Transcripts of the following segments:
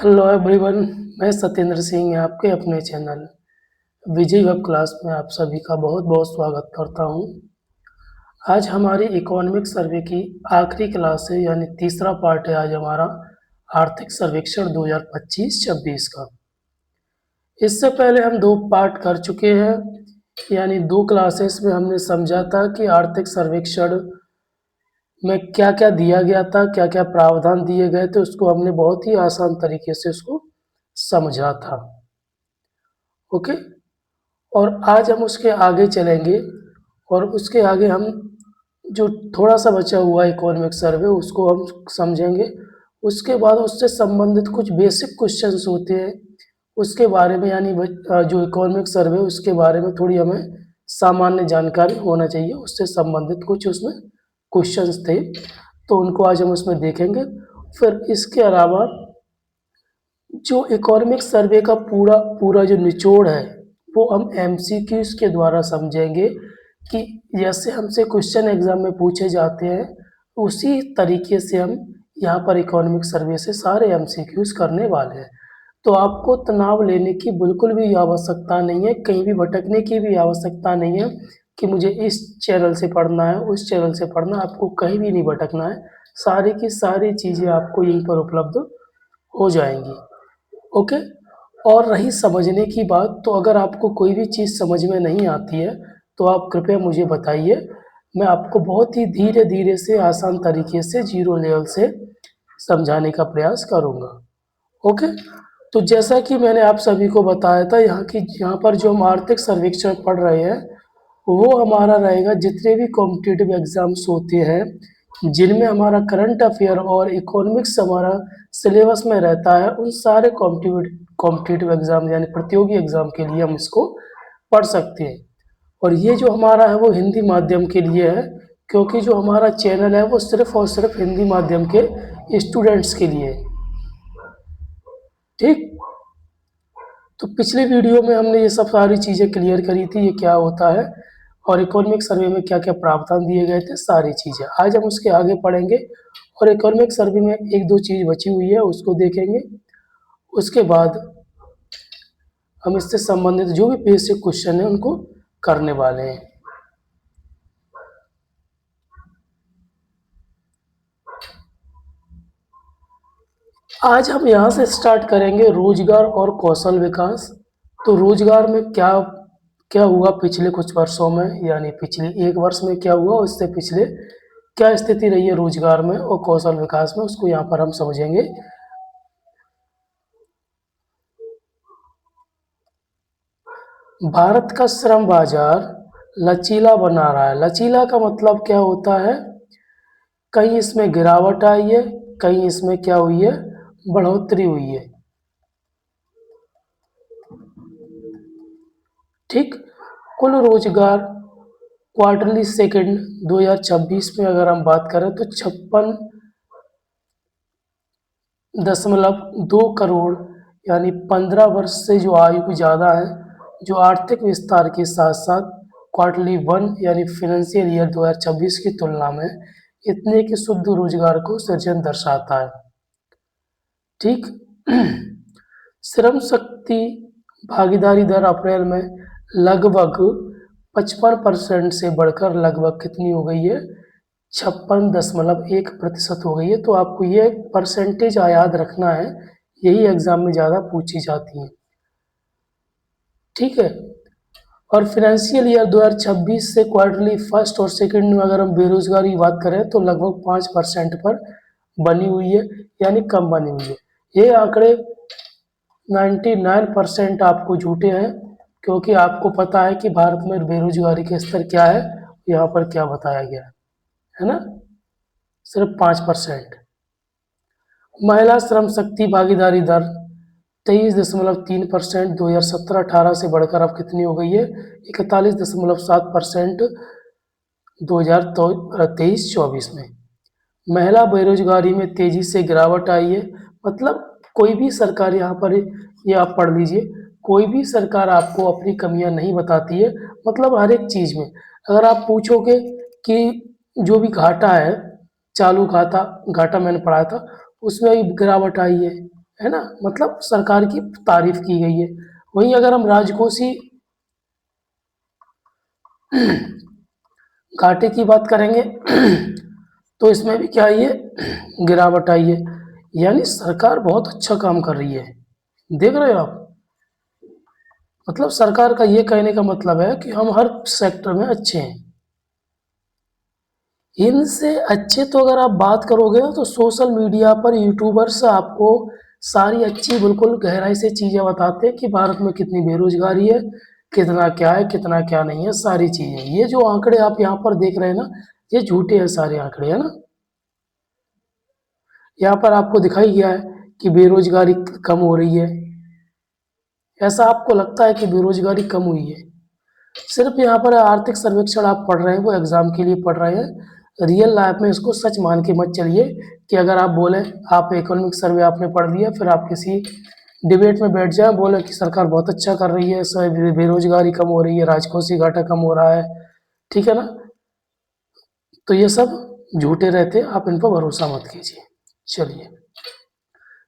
Hello everyone. मैं सत्येंद्र सिंह आपके अपने चैनल विजय वेब क्लास में आप सभी का बहुत बहुत स्वागत करता हूं। आज हमारी इकोनॉमिक सर्वे की आखिरी क्लास है, यानी तीसरा पार्ट है आज हमारा आर्थिक सर्वेक्षण 2025-26 का। इससे पहले हम दो पार्ट कर चुके हैं, यानी दो क्लासेस में हमने समझा था कि आर्थिक सर्वेक्षण में क्या क्या दिया गया था, क्या क्या प्रावधान दिए गए थे, उसको हमने बहुत ही आसान तरीके से उसको समझा था। ओके। और आज हम उसके आगे चलेंगे और उसके आगे हम जो थोड़ा सा बचा हुआ इकोनॉमिक सर्वे उसको हम समझेंगे। उसके बाद उससे संबंधित कुछ बेसिक क्वेश्चंस होते हैं उसके बारे में, यानी जो इकोनॉमिक सर्वे उसके बारे में थोड़ी हमें सामान्य जानकारी होना चाहिए, उससे संबंधित कुछ उसमें क्वेश्चंस थे, तो उनको आज हम उसमें देखेंगे। फिर इसके अलावा जो इकोनॉमिक सर्वे का पूरा पूरा जो निचोड़ है वो हम एमसीक्यूज के द्वारा समझेंगे कि जैसे हमसे क्वेश्चन एग्जाम में पूछे जाते हैं उसी तरीके से हम यहाँ पर इकोनॉमिक सर्वे से सारे एमसीक्यूज करने वाले हैं। तो आपको तनाव लेने की बिल्कुल भी आवश्यकता नहीं है, कहीं भी भटकने की भी आवश्यकता नहीं है कि मुझे इस चैनल से पढ़ना है उस चैनल से पढ़ना है। आपको कहीं भी नहीं भटकना है, सारी की सारी चीज़ें आपको यहीं पर उपलब्ध हो जाएंगी। ओके। और रही समझने की बात, तो अगर आपको कोई भी चीज़ समझ में नहीं आती है तो आप कृपया मुझे बताइए, मैं आपको बहुत ही धीरे धीरे से आसान तरीके से जीरो लेवल से समझाने का प्रयास करूँगा। ओके। तो जैसा कि मैंने आप सभी को बताया था, यहाँ पर जो हम आर्थिक सर्वेक्षण पढ़ रहे हैं वो हमारा रहेगा जितने भी कॉम्पिटिटिव एग्ज़ाम्स होते हैं जिनमें हमारा करंट अफेयर और इकोनॉमिक्स हमारा सिलेबस में रहता है, उन सारे कॉम्पिटिटिव एग्ज़ाम यानी प्रतियोगी एग्ज़ाम के लिए हम इसको पढ़ सकते हैं। और ये जो हमारा है वो हिंदी माध्यम के लिए है, क्योंकि जो हमारा चैनल है वो सिर्फ और सिर्फ हिंदी माध्यम के स्टूडेंट्स के लिए है। ठीक। तो पिछले वीडियो में हमने ये सब सारी चीज़ें क्लियर करी थी, ये क्या होता है और इकोनॉमिक सर्वे में क्या क्या प्रावधान दिए गए थे, सारी चीज़ें आज हम उसके आगे पढ़ेंगे। और इकोनॉमिक सर्वे में एक दो चीज़ बची हुई है उसको देखेंगे। उसके बाद हम इससे संबंधित जो भी बेसिक क्वेश्चन है उनको करने वाले हैं। आज हम यहाँ से स्टार्ट करेंगे रोजगार और कौशल विकास। तो रोजगार में क्या क्या हुआ पिछले कुछ वर्षों में, यानी पिछले एक वर्ष में क्या हुआ, उससे पिछले क्या स्थिति रही है रोजगार में और कौशल विकास में, उसको यहाँ पर हम समझेंगे। भारत का श्रम बाजार लचीला बना रहा है। लचीला का मतलब क्या होता है, कहीं इसमें गिरावट आई है, कहीं इसमें क्या हुई है, बढ़ोतरी हुई है। ठीक। कुल रोजगार क्वार्टरली सेकंड 2026 में अगर हम बात करें तो 56.2 करोड़, यानी 15 वर्ष से जो आयु ज़्यादा है, जो आर्थिक विस्तार के साथ साथ क्वार्टरली वन यानी फाइनेंशियल ईयर 2026 की तुलना में इतने के शुद्ध रोजगार को सृजन दर्शाता है। ठीक। श्रम शक्ति भागीदारी दर अप्रैल में लगभग 55% से बढ़कर लगभग कितनी हो गई है, 56.1% हो गई है। तो आपको ये परसेंटेज याद रखना है, यही एग्जाम में ज़्यादा पूछी जाती है। ठीक है। और फाइनेंशियल ईयर 2026 से क्वार्टरली फर्स्ट और सेकंड में अगर हम बेरोजगारी की बात करें तो लगभग 5% पर बनी हुई है, यानी कम बनी हुई है। ये आंकड़े 99% आपको झूठे हैं, क्योंकि आपको पता है कि भारत में बेरोजगारी के स्तर क्या है, यहाँ पर क्या बताया गया है ना, सिर्फ 5%। महिला श्रम शक्ति भागीदारी दर 23.3% 2017-18 से बढ़कर अब कितनी हो गई है, 41.7% 2023-24 में। महिला बेरोजगारी में तेजी से गिरावट आई है। मतलब कोई भी सरकार, यहाँ पर ये आप पढ़ लीजिए, कोई भी सरकार आपको अपनी कमियां नहीं बताती है। मतलब हर एक चीज़ में अगर आप पूछोगे कि जो भी घाटा है, चालू घाटा घाटा मैंने पढ़ा था, उसमें भी गिरावट आई है है ना? मतलब सरकार की तारीफ की गई है। वहीं अगर हम राजकोषीय घाटे की बात करेंगे तो इसमें भी क्या आई है, गिरावट आई है। यानी सरकार बहुत अच्छा काम कर रही है। देख रहे हो आप? मतलब सरकार का ये कहने का मतलब है कि हम हर सेक्टर में अच्छे हैं। इनसे अच्छे तो अगर आप बात करोगे ना तो सोशल मीडिया पर यूट्यूबर्स आपको सारी अच्छी बिल्कुल गहराई से चीज़ें बताते हैं कि भारत में कितनी बेरोजगारी है, कितना क्या है, कितना क्या नहीं है, सारी चीज़ें। ये जो आंकड़े आप यहाँ पर देख रहे हैं ना, ये झूठे हैं सारे आंकड़े, है ना? यहाँ पर आपको दिखाई गया है कि बेरोजगारी कम हो रही है। ऐसा आपको लगता है कि बेरोजगारी कम हुई है? सिर्फ यहाँ पर आर्थिक सर्वेक्षण आप पढ़ रहे हैं, वो एग्जाम के लिए पढ़ रहे हैं। रियल लाइफ में इसको सच मान के मत चलिए कि अगर आप बोले, आप इकोनॉमिक सर्वे आपने पढ़ लिया, फिर आप किसी डिबेट में बैठ जाए, बोले कि सरकार बहुत अच्छा कर रही है, बेरोजगारी कम हो रही है, राजकोषीय घाटा कम हो रहा है, ठीक है ना? तो ये सब झूठे रहते हैं, आप इन पर भरोसा मत कीजिए। चलिए,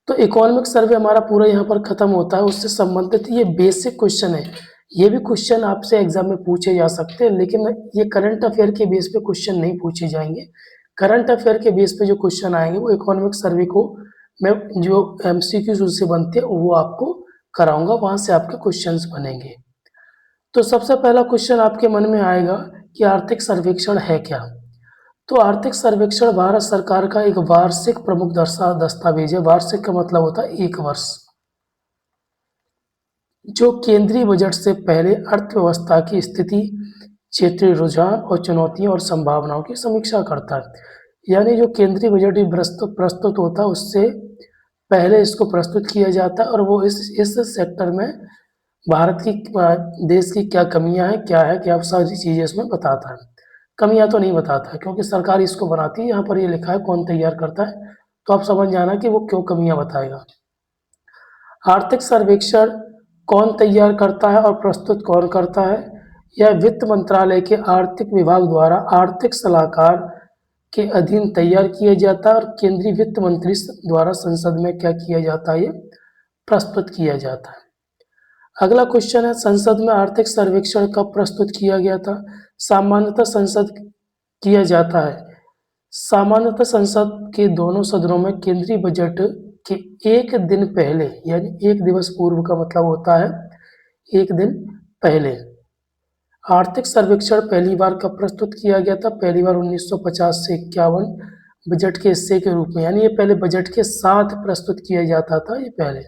तो इकोनॉमिक सर्वे हमारा पूरा यहाँ पर खत्म होता है। उससे संबंधित ये बेसिक क्वेश्चन है। ये भी क्वेश्चन आपसे एग्जाम में पूछे जा सकते हैं, लेकिन ये करंट अफेयर के बेस पे क्वेश्चन नहीं पूछे जाएंगे। करंट अफेयर के बेस पे जो क्वेश्चन आएंगे वो इकोनॉमिक सर्वे को मैं जो एमसीक्यूज उससे बनते हैं वो आपको कराऊंगा, वहां से आपके क्वेश्चन बनेंगे। तो सबसे पहला क्वेश्चन आपके मन में आएगा कि आर्थिक सर्वेक्षण है क्या? तो आर्थिक सर्वेक्षण भारत सरकार का एक वार्षिक प्रमुख दस्तावेज है। वार्षिक का मतलब होता है एक वर्ष, जो केंद्रीय बजट से पहले अर्थव्यवस्था की स्थिति, क्षेत्रीय रुझान और चुनौतियों और संभावनाओं की समीक्षा करता है। यानी जो केंद्रीय बजट प्रस्तुत होता है उससे पहले इसको प्रस्तुत किया जाता है, और वो इस सेक्टर में भारत की देश की क्या कमियां हैं, क्या है, क्या सारी चीज़ें इसमें बताता है। कमियां तो नहीं बताता है क्योंकि सरकार इसको बनाती है। यहाँ पर ये लिखा है कौन तैयार करता है, तो आप समझ जाना कि वो क्यों कमियां बताएगा। आर्थिक सर्वेक्षण कौन तैयार करता है और प्रस्तुत कौन करता है? यह वित्त मंत्रालय के आर्थिक विभाग द्वारा आर्थिक सलाहकार के अधीन तैयार किया जाता है, और केंद्रीय वित्त मंत्री द्वारा संसद में क्या किया जाता है, ये प्रस्तुत किया जाता है। अगला क्वेश्चन है, संसद में आर्थिक सर्वेक्षण कब प्रस्तुत किया गया था? सामान्यतः संसद किया जाता है सामान्यतः संसद के दोनों सदनों में केंद्रीय बजट के एक दिन पहले, यानी एक दिवस पूर्व का मतलब होता है एक दिन पहले। आर्थिक सर्वेक्षण पहली बार कब प्रस्तुत किया गया था? पहली बार 1950 से 51 बजट के हिस्से के रूप में, यानी ये पहले बजट के साथ प्रस्तुत किया जाता था ये पहले,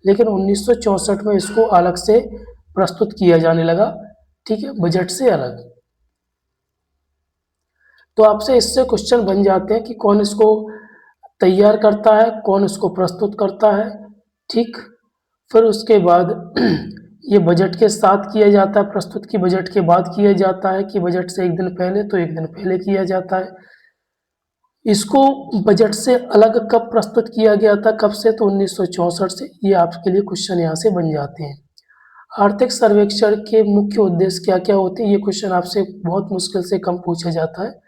लेकिन 1964 में इसको अलग से प्रस्तुत किया जाने लगा, ठीक है, बजट से अलग। तो आपसे इससे क्वेश्चन बन जाते हैं कि कौन इसको तैयार करता है, कौन इसको प्रस्तुत करता है, ठीक। फिर उसके बाद ये बजट के साथ किया जाता है प्रस्तुत, की बजट के बाद किया जाता है, कि बजट से एक दिन पहले, तो एक दिन पहले किया जाता है। इसको बजट से अलग कब प्रस्तुत किया गया था, कब से? तो 1964 से। ये आपके लिए क्वेश्चन यहाँ से बन जाते हैं। आर्थिक सर्वेक्षण के मुख्य उद्देश्य क्या क्या होते हैं? ये क्वेश्चन आपसे बहुत मुश्किल से कम पूछा जाता है।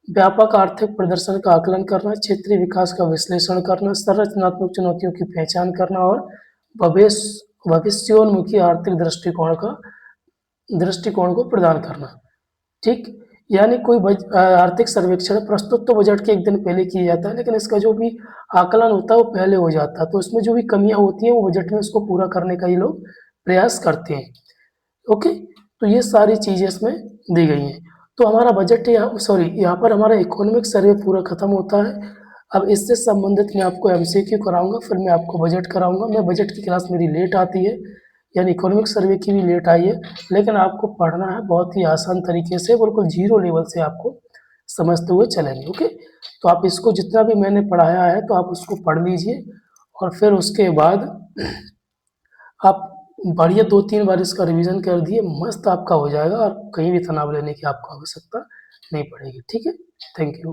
व्यापक आर्थिक प्रदर्शन का आकलन करना, क्षेत्रीय विकास का विश्लेषण करना, संरचनात्मक चुनौतियों की पहचान करना, और भविष्योन्मुखी आर्थिक दृष्टिकोण को प्रदान करना, ठीक। यानी कोई आर्थिक सर्वेक्षण प्रस्तुत तो बजट के एक दिन पहले किया जाता है, लेकिन इसका जो भी आकलन होता है वो पहले हो जाता है, तो इसमें जो भी कमियां होती हैं वो बजट में इसको पूरा करने का ये लोग प्रयास करते हैं। ओके, तो ये सारी चीज़ें इसमें दी गई हैं। तो हमारा बजट यहाँ पर हमारा इकोनॉमिक सर्वे पूरा खत्म होता है। अब इससे संबंधित मैं आपको एमसीक्यू कराऊंगा, फिर मैं आपको बजट कराऊंगा। मैं बजट की क्लास मेरी लेट आती है, यानी इकोनॉमिक सर्वे की भी लेट आई है, लेकिन आपको पढ़ना है बहुत ही आसान तरीके से, बिल्कुल जीरो लेवल से आपको समझते हुए चलेंगे। ओके, तो आप इसको जितना भी मैंने पढ़ाया है तो आप उसको पढ़ लीजिए, और फिर उसके बाद आप बढ़िया 2-3 बार इसका रिवीजन कर दिए, मस्त आपका हो जाएगा, और कहीं भी तनाव लेने की आपको आवश्यकता नहीं पड़ेगी। ठीक है, थैंक यू।